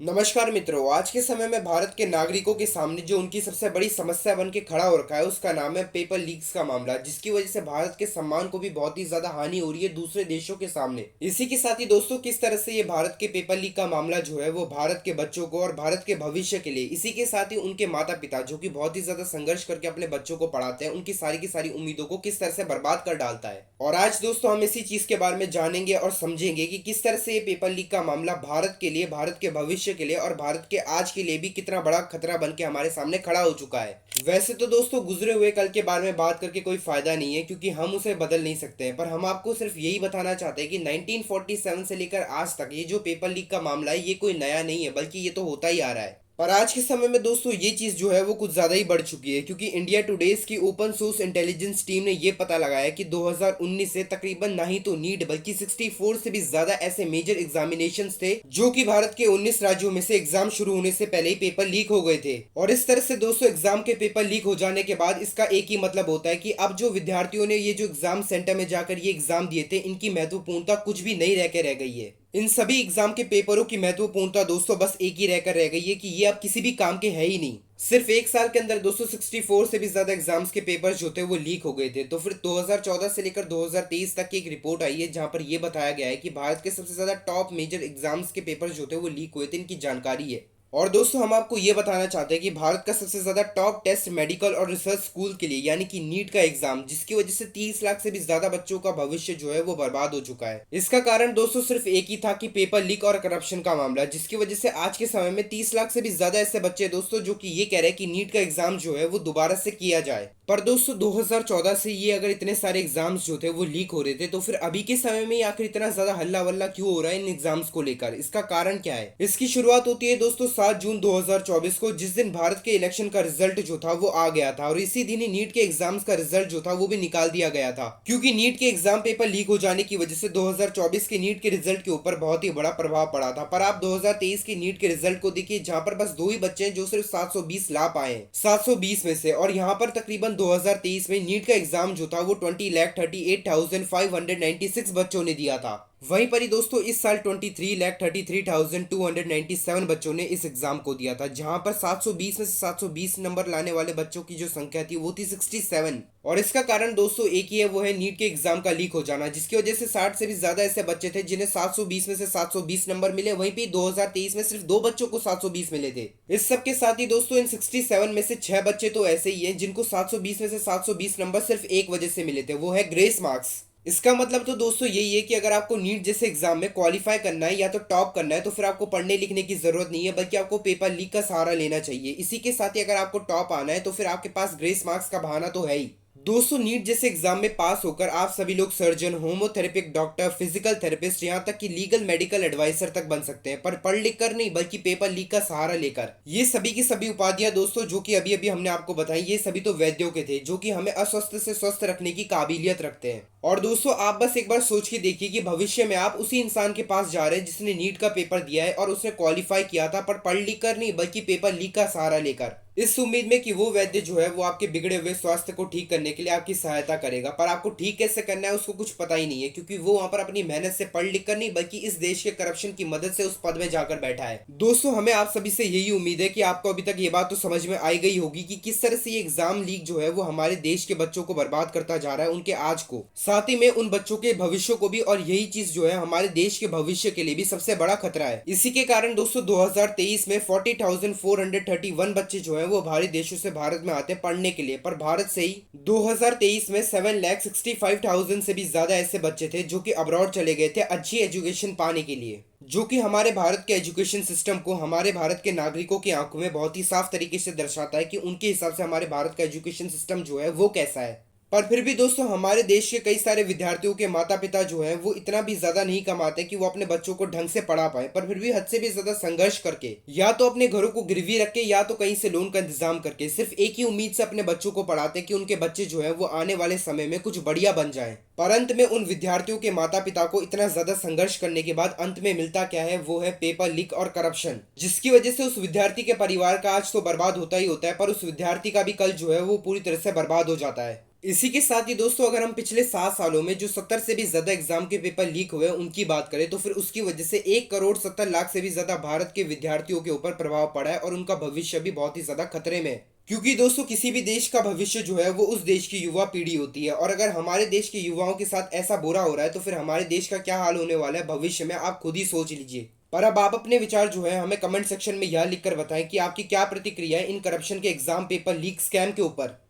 नमस्कार मित्रों। आज के समय में भारत के नागरिकों के सामने जो उनकी सबसे बड़ी समस्या बन के खड़ा हो रखा है उसका नाम है पेपर लीक्स का मामला, जिसकी वजह से भारत के सम्मान को भी बहुत ही ज्यादा हानि हो रही है दूसरे देशों के सामने। इसी के साथ ही दोस्तों, किस तरह से ये भारत के पेपर लीक का मामला जो है वो भारत के बच्चों को और भारत के भविष्य के लिए, इसी के साथ ही उनके माता पिता जो कि बहुत ही ज्यादा संघर्ष करके अपने बच्चों को पढ़ाते हैं, उनकी सारी की सारी उम्मीदों को किस तरह से बर्बाद कर डालता है। और आज दोस्तों हम इसी चीज के बारे में जानेंगे और समझेंगे कि किस तरह से ये पेपर लीक का मामला भारत के लिए, भारत के भविष्य के लिए और भारत के आज के लिए भी कितना बड़ा खतरा बन के हमारे सामने खड़ा हो चुका है। वैसे तो दोस्तों गुजरे हुए कल के बारे में बात करके कोई फायदा नहीं है, क्योंकि हम उसे बदल नहीं सकते हैं। पर हम आपको सिर्फ यही बताना चाहते हैं कि 1947 से लेकर आज तक ये जो पेपर लीक का मामला है ये कोई नया नहीं है, बल्कि ये तो होता ही आ रहा है। पर आज के समय में दोस्तों ये चीज जो है वो कुछ ज्यादा ही बढ़ चुकी है, क्योंकि इंडिया टुडेज की ओपन सोर्स इंटेलिजेंस टीम ने ये पता लगाया कि 2019 से तकरीबन ना ही तो नीट बल्कि 64 से भी ज्यादा ऐसे मेजर एग्जामिनेशंस थे जो कि भारत के 19 राज्यों में से एग्जाम शुरू होने से पहले ही पेपर लीक हो गए थे। और इस तरह से दोस्तों एग्जाम के पेपर लीक हो जाने के बाद इसका एक ही मतलब होता है कि अब जो विद्यार्थियों ने ये जो एग्जाम सेंटर में जाकर ये एग्जाम दिए थे, इनकी महत्वपूर्णता कुछ भी नहीं रह के रह गई है। इन सभी एग्जाम के पेपरों की महत्वपूर्णता दोस्तों बस एक ही रहकर रह गई है कि ये अब किसी भी काम के है ही नहीं। सिर्फ एक साल के अंदर दोस्तों 64 से भी ज्यादा एग्जाम्स के पेपर्स जो थे वो लीक हो गए थे। तो फिर 2014 से लेकर 2023 तक की एक रिपोर्ट आई है जहां पर ये बताया गया है कि भारत के सबसे ज्यादा टॉप मेजर एग्जाम्स के पेपर्स जो थे वो लीक हुए थे, इनकी जानकारी है। और दोस्तों हम आपको ये बताना चाहते हैं कि भारत का सबसे ज्यादा टॉप टेस्ट मेडिकल और रिसर्च स्कूल के लिए यानी कि नीट का एग्जाम, जिसकी वजह से 30 लाख से भी ज्यादा बच्चों का भविष्य जो है वो बर्बाद हो चुका है। इसका कारण दोस्तों सिर्फ एक ही था कि पेपर लीक और करप्शन का मामला, जिसकी वजह से आज के समय में 30 लाख से भी ज्यादा ऐसे बच्चे दोस्तों जो कि ये कह रहे हैं कि नीट का एग्जाम जो है वो दोबारा से किया जाए। पर दोस्तों 2014 से ये अगर इतने सारे एग्जाम्स जो थे वो लीक हो रहे थे, तो फिर अभी के समय में आखिर इतना ज्यादा हल्ला वल्ला क्यों हो रहा है इन एग्जाम्स को लेकर? इसका कारण क्या है? इसकी शुरुआत होती है दोस्तों 7 जून 2024 को, जिस दिन भारत के इलेक्शन का रिजल्ट जो था वो आ गया था। और इसी दिन ही नीट के एग्जाम्स का रिजल्ट जो था वो भी निकाल दिया गया था, क्योंकि नीट के एग्जाम पेपर लीक हो जाने की वजह से 2024 के नीट के रिजल्ट के ऊपर बहुत ही बड़ा प्रभाव पड़ा था। पर आप 2023 के नीट के रिजल्ट को देखिए, जहां पर बस 2 ही बच्चे हैं जो सिर्फ 720 ला पाए हैं 720 में से। और यहाँ पर तकरीबन 2023 में नीट का एग्जाम जो था वो 20,38,596 बच्चों ने दिया था। वहीं पर ही दोस्तों इस साल 23,33,297 बच्चों ने इस एग्जाम को दिया था, जहां पर 720 में से 720 नंबर लाने वाले बच्चों की जो संख्या थी वो थी 67। और इसका कारण दोस्तों एक ही है, वो है नीट के एग्जाम का लीक हो जाना, जिसकी वजह से 60 से भी ज्यादा ऐसे बच्चे थे जिन्हें 720 में से 720 नंबर मिले। वहीं पे 2023 में सिर्फ 2 बच्चों को 720 मिले थे। इस सब के साथ ही दोस्तों इन 67 में से 6 बच्चे तो ऐसे ही हैं जिनको 720 में से 720 नंबर सिर्फ एक वजह से मिले थे, वो है ग्रेस मार्क्स। इसका मतलब तो दोस्तों यही है कि अगर आपको नीट जैसे एग्जाम में क्वालिफाई करना है या तो टॉप करना है, तो फिर आपको पढ़ने लिखने की जरूरत नहीं है, बल्कि आपको पेपर लीक का सहारा लेना चाहिए। इसी के साथ ही अगर आपको टॉप आना है तो फिर आपके पास ग्रेस मार्क्स का बहाना तो है ही। दोस्तों नीट जैसे एग्जाम में पास होकर आप सभी लोग सर्जन, होम्योथेरेपिक डॉक्टर, फिजिकल थेरेपिस्ट, यहाँ तक कि लीगल मेडिकल एडवाइजर तक बन सकते हैं, पर पढ़ लिख कर नहीं बल्कि पेपर लीक का सहारा लेकर। ये सभी की सभी उपाधियां दोस्तों जो कि अभी अभी हमने आपको बताई, ये सभी तो वैद्यों के थे जो कि हमें अस्वस्थ से स्वस्थ रखने की काबिलियत रखते हैं। और दोस्तों आप बस एक बार सोच के देखिए कि भविष्य में आप उसी इंसान के पास जा रहे हैं जिसने नीट का पेपर दिया है और उसने क्वालिफाई किया था, पर पढ़ लिख कर नहीं बल्कि पेपर लीक का सहारा लेकर, इस उम्मीद में कि वो वैद्य जो है वो आपके बिगड़े हुए स्वास्थ्य को ठीक करने के लिए आपकी सहायता करेगा। पर आपको ठीक कैसे करना है उसको कुछ पता ही नहीं है, क्योंकि वो वहां पर अपनी मेहनत से पढ़ लिख कर नहीं बल्कि इस देश के करप्शन की मदद से उस पद में जाकर बैठा है। दोस्तों हमें आप सभी से यही उम्मीद है कि आपको अभी तक ये बात तो समझ में आई गई होगी कि किस तरह से ये एग्जाम लीक जो है वो हमारे देश के बच्चों को बर्बाद करता जा रहा है, उनके आज को, साथ ही में उन बच्चों के भविष्य को भी। और यही चीज जो है हमारे देश के भविष्य के लिए भी सबसे बड़ा खतरा है। इसी के कारण दोस्तों 2023 में 40,431 बच्चे जो है वो बाहरी देशों से भारत में आते हैं पढ़ने के लिए, पर भारत से ही 2023 में 7,65,000 से भी ज्यादा ऐसे बच्चे थे जो कि अब्रॉड चले गए थे अच्छी एजुकेशन पाने के लिए, जो कि हमारे भारत के एजुकेशन सिस्टम को हमारे भारत के नागरिकों की आंखों में बहुत ही साफ तरीके से दर्शाता है कि उनके हिसाब से हमारे भारत का एजुकेशन सिस्टम जो है वो कैसा है। पर फिर भी दोस्तों हमारे देश के कई सारे विद्यार्थियों के माता पिता जो हैं वो इतना भी ज्यादा नहीं कमाते कि वो अपने बच्चों को ढंग से पढ़ा पाए, पर फिर भी हद से भी ज्यादा संघर्ष करके या तो अपने घरों को गिरवी रख के या तो कहीं से लोन का इंतजाम करके सिर्फ एक ही उम्मीद से अपने बच्चों को पढ़ाते कि उनके बच्चे जो है वो आने वाले समय में कुछ बढ़िया बन जाए। पर अंत में उन विद्यार्थियों के माता पिता को इतना ज्यादा संघर्ष करने के बाद अंत में मिलता क्या है, वो है पेपर लीक और करप्शन, जिसकी वजह से उस विद्यार्थी के परिवार का आज तो बर्बाद होता ही होता है, पर उस विद्यार्थी का भी कल जो है वो पूरी तरह से बर्बाद हो जाता है। इसी के साथ ही दोस्तों, अगर हम पिछले 7 सालों में जो 70 से भी ज्यादा एग्जाम के पेपर लीक हुए उनकी बात करें, तो फिर उसकी वजह से 1 करोड़ 70 लाख से भी ज्यादा भारत के विद्यार्थियों के ऊपर प्रभाव पड़ा है और उनका भविष्य भी बहुत ही ज्यादा खतरे में है। क्योंकि दोस्तों, किसी भी देश का भविष्य जो है वो उस देश की युवा पीढ़ी होती है, और अगर हमारे देश के युवाओं के साथ ऐसा बुरा हो रहा है तो फिर हमारे देश का क्या हाल होने वाला है भविष्य में, आप खुद ही सोच लीजिए। पर अब आप अपने विचार जो है हमें कमेंट सेक्शन में यह लिखकर बताएं कि आपकी क्या प्रतिक्रिया है इन करप्शन के एग्जाम पेपर लीक स्कैम के ऊपर।